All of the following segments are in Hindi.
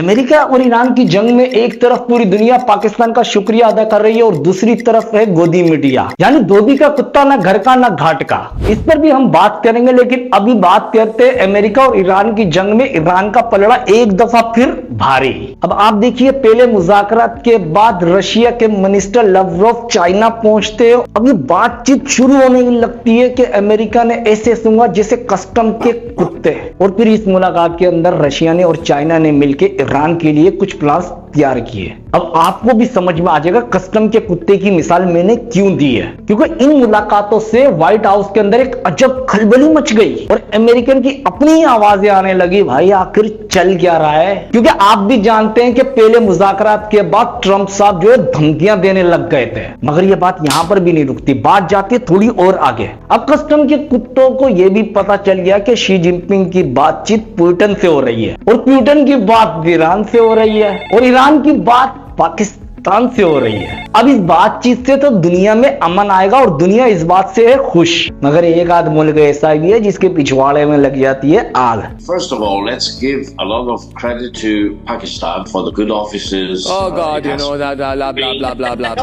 अमेरिका और ईरान की जंग में एक तरफ पूरी दुनिया पाकिस्तान का शुक्रिया अदा कर रही है और दूसरी तरफ है गोदी मीडिया, यानी धोबी का कुत्ता ना घर का ना घाट का। इस पर भी हम बात करेंगे, लेकिन अभी बात करते हैं अमेरिका और ईरान की जंग में ईरान का पलड़ा एक दफा फिर भारी। अब आप देखिए, पहले मुज़ाकरात के बाद रशिया के मिनिस्टर लवरोव चाइना पहुंचते हैं। अभी बातचीत शुरू होने लगती है कि अमेरिका ने ऐसे सूंघा जैसे कस्टम के कुत्ते, और फिर इस मुलाकात के अंदर रशिया ने और चाइना ने मिलकर ईरान के लिए कुछ प्लान्स तैयार किए। अब आपको भी समझ में आ जाएगा कस्टम के कुत्ते की मिसाल मैंने क्यों दी है, क्योंकि इन मुलाकातों से व्हाइट हाउस के अंदर एक अजब खलबली मच गई और अमेरिकन की अपनी आवाजें आने लगी, भाई आखिर चल क्या रहा है। क्योंकि आप भी जानते हैं कि पहले मुज़ाकरात के बाद ट्रंप साहब जो है धमकियां देने लग गए थे, मगर यह बात यहां पर भी नहीं रुकती, बात जाती है थोड़ी और आगे। अब कस्टम के कुत्तों को यह भी पता चल गया कि शी जिनपिंग की बातचीत पुतिन से हो रही है और पुतिन की बात ईरान से हो रही है और ईरान की बात पाकिस्तान से हो रही है। अब इस बातचीत से तो दुनिया में अमन आएगा और दुनिया इस बात से है खुश, मगर एक आध मुल्क ऐसा भी है जिसके पिछवाड़े में लग जाती है आग। First of all, let's give a lot of credit to Pakistan for the good offices. Oh God, you know that blah blah blah blah blah blah blah blah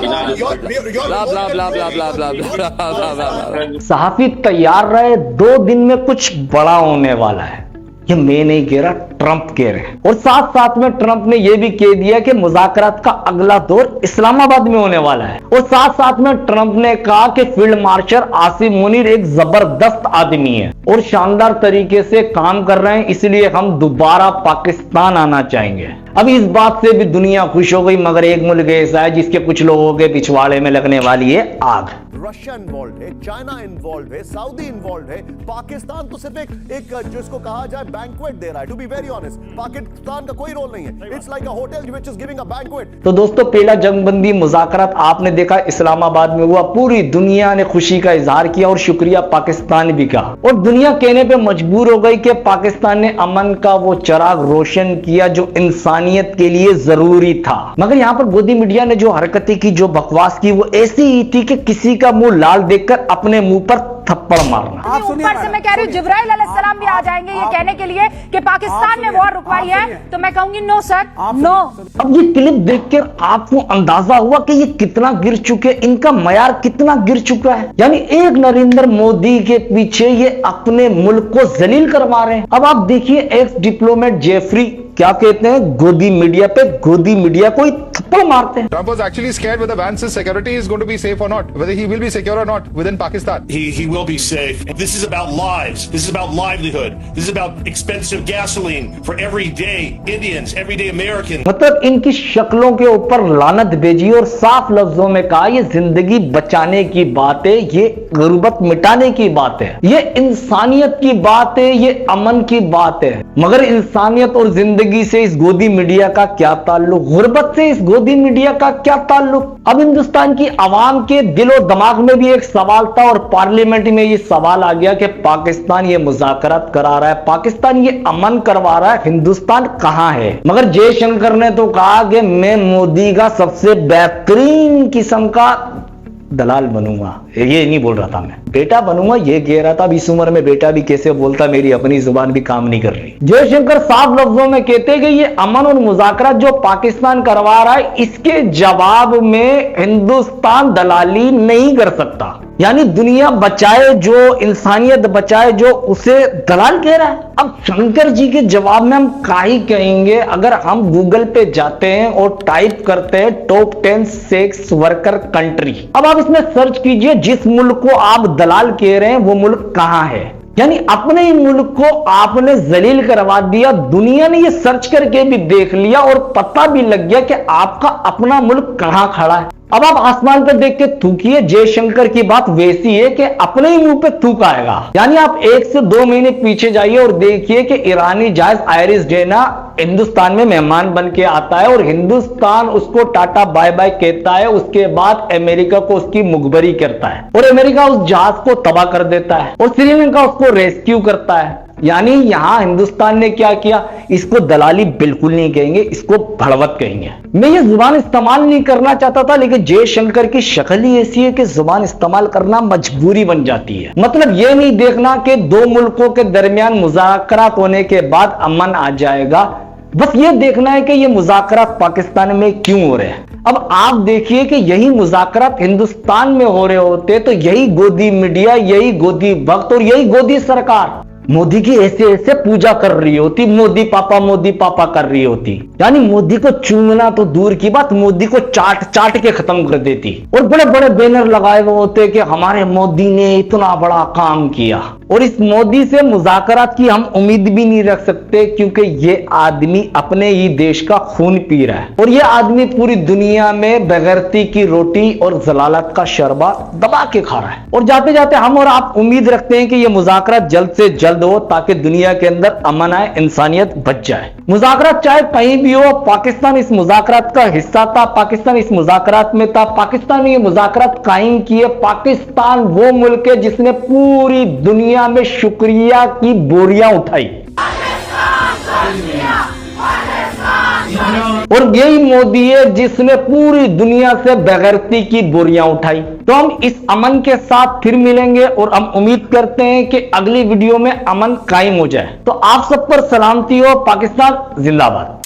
blah। सहाफी तैयार रहे, 2 दिन में कुछ बड़ा होने वाला है। ये मैं नहीं कह रहा, ट्रंप कह रहे हैं। और साथ साथ में ट्रंप ने यह भी कह दिया कि मुज़ाकरात का अगला दौर इस्लामाबाद में होने वाला है। और साथ साथ में ट्रंप ने कहा कि फील्ड मार्शल आसिम मुनीर एक जबरदस्त आदमी है और शानदार तरीके से काम कर रहे हैं, इसलिए हम दोबारा पाकिस्तान आना चाहेंगे। अब इस बात से भी दुनिया खुश हो गई, मगर एक मुल्क ऐसा है जिसके कुछ लोगों के पिछवाड़े में लगने वाली है आग। रशिया इन्वॉल्व है, चाइना इन्वॉल्व है, सऊदी इन्वॉल्व है, पाकिस्तान तो सिर्फ एक जिसको कहा जाए बैंक्वेट दे रहा है। To be very honest, Pakistan का कोई रोल नहीं है। It's like a hotel which is giving a banquet. तो दोस्तों, पहला जंगबंदी मुज़ाकरात आपने देखा इस्लामाबाद में हुआ, पूरी दुनिया ने खुशी का इजहार किया और शुक्रिया पाकिस्तान भी का, और दुनिया कहने पे मजबूर हो गई कि पाकिस्तान ने अमन का वो चिराग रोशन किया जो इंसानियत के लिए जरूरी था। मगर यहाँ पर गोदी मीडिया ने जो हरकतें की, जो बकवास की, वो ऐसी ही थी कि किसी का मुंह लाल देखकर अपने मुंह पर थप्पड़ मारना। ऊपर से मैं कह रही हूँ जिब्राइल अलैहिस्सलाम भी आ जाएंगे ये कहने के लिए कि पाकिस्तान ने वॉर रुकवाई है, तो मैं कहूंगी नो सर, नो। अब ये क्लिप देखकर आपको अंदाजा हुआ कि ये कितना गिर चुके, इनका मयार कितना गिर चुका है। यानी एक नरेंद्र मोदी के पीछे ये अपने मुल्क को जलील करवा रहे हैं। अब आप देखिए, एक्स डिप्लोमेट जेफरी क्या कहते हैं गोदी मीडिया पे, गोदी मीडिया को ही थप्पड़ मारते हैं। Trump was actually scared whether Vance's security is going to be safe or not, whether he will be secure or not within Pakistan. He will be safe. This is about lives. This is about livelihood. This is about expensive gasoline for everyday Indians, everyday Americans. मतलब इनकी शक्लों के ऊपर लानत भेजी और साफ लफ्जों में कहा, ये जिंदगी बचाने की बात है, ये गुर्बत मिटाने की बात है, ये इंसानियत की बात है, ये अमन की बात है। मगर इंसानियत और जिंदगी से इस गोदी मीडिया का क्या ताल्लुक, गुर्बत से इस गोदी मीडिया का क्या ताल्लुक। अब हिंदुस्तान की आवाम के दिलो दिमाग में भी एक सवाल था और पार्लियामेंट में ये सवाल आ गया कि पाकिस्तान ये मुज़ाकरात करा रहा है, पाकिस्तान ये अमन करवा रहा है, हिंदुस्तान कहां है। मगर जयशंकर ने तो कहा कि मैं मोदी का सबसे बेहतरीन किस्म का दलाल बनूंगा। ये नहीं बोल रहा था, मैं बेटा बनूंगा ये कह रहा था। अब इस उम्र में बेटा भी कैसे बोलता, मेरी अपनी जुबान भी काम नहीं कर रही। जयशंकर साफ लफ्जों में कहते कि ये अमन और मुज़ाकरात जो पाकिस्तान करवा रहा है, इसके जवाब में हिंदुस्तान दलाली नहीं कर सकता। यानी दुनिया बचाए जो, इंसानियत बचाए जो, उसे दलाल कह रहा है। अब शंकर जी के जवाब में हम क्या ही कहेंगे, अगर हम गूगल पे जाते हैं और टाइप करते हैं टॉप 10 सेक्स वर्कर कंट्री, अब आप इसमें सर्च कीजिए, जिस मुल्क को आप दलाल कह रहे हैं वो मुल्क कहां है। यानी अपने ही मुल्क को आपने जलील करवा दिया। दुनिया ने ये सर्च करके भी देख लिया और पता भी लग गया कि आपका अपना मुल्क कहां खड़ा है। अब आप आसमान पर देख के थूकिए, जयशंकर की बात वैसी है कि अपने ही मुंह पे थूक आएगा। यानी आप 1 से 2 महीने पीछे जाइए और देखिए कि ईरानी जहाज आयरिस डेना हिंदुस्तान में मेहमान बन के आता है और हिंदुस्तान उसको टाटा बाय बाय कहता है। उसके बाद अमेरिका को उसकी मुखबरी करता है और अमेरिका उस जहाज को तबाह कर देता है और श्रीलंका उसको रेस्क्यू करता है। यानी यहां हिंदुस्तान ने क्या किया, इसको दलाली बिल्कुल नहीं कहेंगे, इसको भड़वत कहेंगे। मैं ये जुबान इस्तेमाल नहीं करना चाहता था, लेकिन जयशंकर की शक्ल ही ऐसी है कि जुबान इस्तेमाल करना मजबूरी बन जाती है। मतलब ये नहीं देखना कि 2 मुल्कों के दरमियान मुज़ाकरात होने के बाद अमन आ जाएगा, बस ये देखना है कि ये मुज़ाकरात पाकिस्तान में क्यों हो रहे हैं। अब आप देखिए कि यही मुज़ाकरात हिंदुस्तान में हो रहे होते तो यही गोदी मीडिया, यही गोदी भक्त और यही गोदी सरकार मोदी की ऐसे ऐसे पूजा कर रही होती, मोदी पापा कर रही होती। यानी मोदी को चूमना तो दूर की बात, मोदी को चाट के खत्म कर देती। और बड़े बड़े बैनर लगाए हुए होते कि हमारे मोदी ने इतना बड़ा काम किया। और इस मोदी से मुज़ाकरात की हम उम्मीद भी नहीं रख सकते, क्योंकि ये आदमी अपने ही देश का खून पी रहा है और ये आदमी पूरी दुनिया में बेगैरती की रोटी और जलालत का शरबा दबा के खा रहा है। और जाते जाते हम और आप उम्मीद रखते हैं कि ये मुज़ाकरात जल्द से जल्द हो, ताकि दुनिया के अंदर अमन आए, इंसानियत बच जाए। मुज़ाकरात चाहे कहीं भी हो, पाकिस्तान इस मुज़ाकरात का हिस्सा था, पाकिस्तान इस मुज़ाकरात में था, पाकिस्तान ने ये मुज़ाकरात कायम किए। पाकिस्तान वो मुल्क है जिसने पूरी दुनिया में शुक्रिया की बोरियां उठाई और यही मोदी है जिसने पूरी दुनिया से बेगैरती की बोरियां उठाई। तो हम इस अमन के साथ फिर मिलेंगे और हम उम्मीद करते हैं कि अगली वीडियो में अमन कायम हो जाए। तो आप सब पर सलामती हो। पाकिस्तान जिंदाबाद।